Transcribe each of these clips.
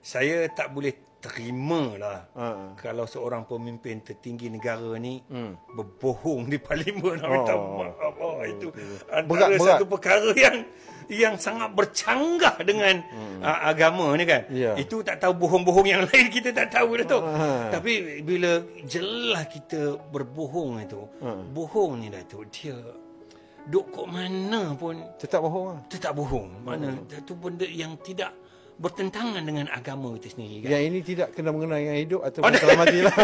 Saya tak boleh terima lah kalau seorang pemimpin tertinggi negara ni berbohong di parlimen. Minta maaf. Itu antara satu perkara yang sangat bercanggah dengan agama ni kan. Itu tak tahu bohong-bohong yang lain kita tak tahu dah tu. Tapi bila jelas kita berbohong itu, bohong ni dah tu dia duk kok mana pun tetap bohong lah. Tetap bohong. Mana itu benda yang tidak bertentangan dengan agama itu sendiri kan. Yang ini tidak kena mengenai dengan hidup atau telah mati lah.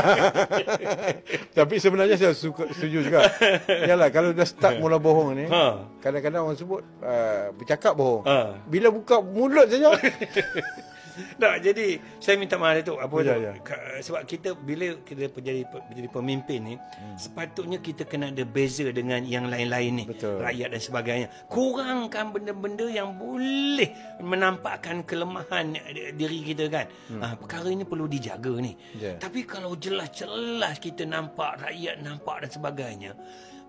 Tapi sebenarnya saya setuju juga. Yalah, kalau dah start mula bohong ni, kadang-kadang orang sebut bercakap bohong. Bila buka mulut saja. Tak, jadi saya minta maaf tu sebab kita bila kita menjadi pemimpin ni sepatutnya kita kena ada beza dengan yang lain-lain ni. Betul. Rakyat dan sebagainya. Kurangkan benda-benda yang boleh menampakkan kelemahan diri kita kan. Perkara ini perlu dijaga ni. Tapi kalau jelas-jelas kita nampak, rakyat nampak dan sebagainya,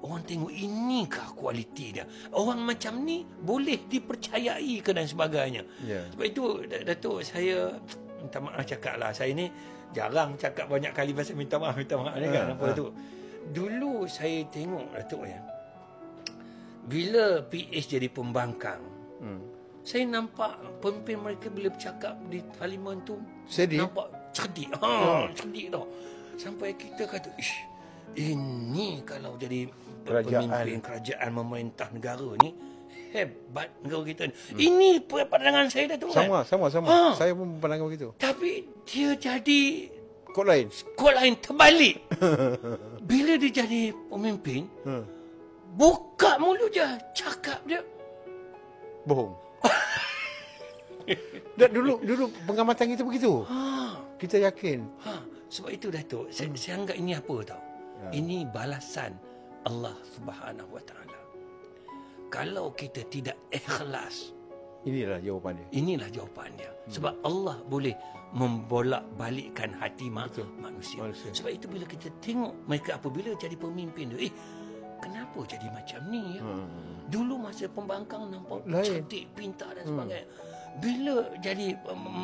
orang tengok inikah kualiti dia. Orang macam ni boleh dipercayai ke dan sebagainya. Sebab itu Datuk, saya minta maaf cakap lah. Saya ni jarang cakap banyak kali pasal minta maaf ni kan. Apa tu? Dulu saya tengok Datuk ya. Bila PH jadi pembangkang, saya nampak pemimpin mereka bila bercakap di parlimen tu nampak cerdik. Cerdik tau. Sampai kita kata, ish, ini kalau jadi pemimpin kerajaan memerintah negara ni hebat negara kita ni. Ini pandangan saya dah tu kan. Sama. Saya pun pandangan begitu. Tapi dia jadi kod lain terbalik. Bila dia jadi pemimpin, buka mulut je, cakap dia bohong. dulu pengamatan kita begitu. Kita yakin. Sebab itu Datuk, saya anggap ini apa tau? Ini balasan Allah Subhanahu Wa Taala. Kalau kita tidak ikhlas, inilah jawapan dia. Sebab Allah boleh membolak-balikkan hati manusia. Sebab itu bila kita tengok mereka apabila jadi pemimpin tu, kenapa jadi macam ni ya? Dulu masa pembangkang nampak cantik, pintar dan sebagainya. Bila jadi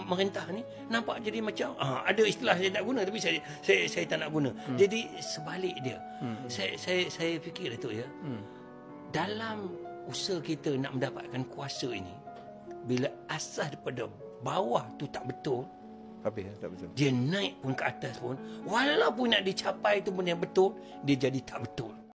merintah ni nampak jadi macam ada istilah saya nak guna tapi saya tak nak guna. Jadi sebalik dia. Saya fikir Datuk ya. Dalam usaha kita nak mendapatkan kuasa ini, bila asas daripada bawah tu tak betul, tak betul. Dia naik pun ke atas pun, walaupun nak dicapai tu benda yang betul, dia jadi tak betul.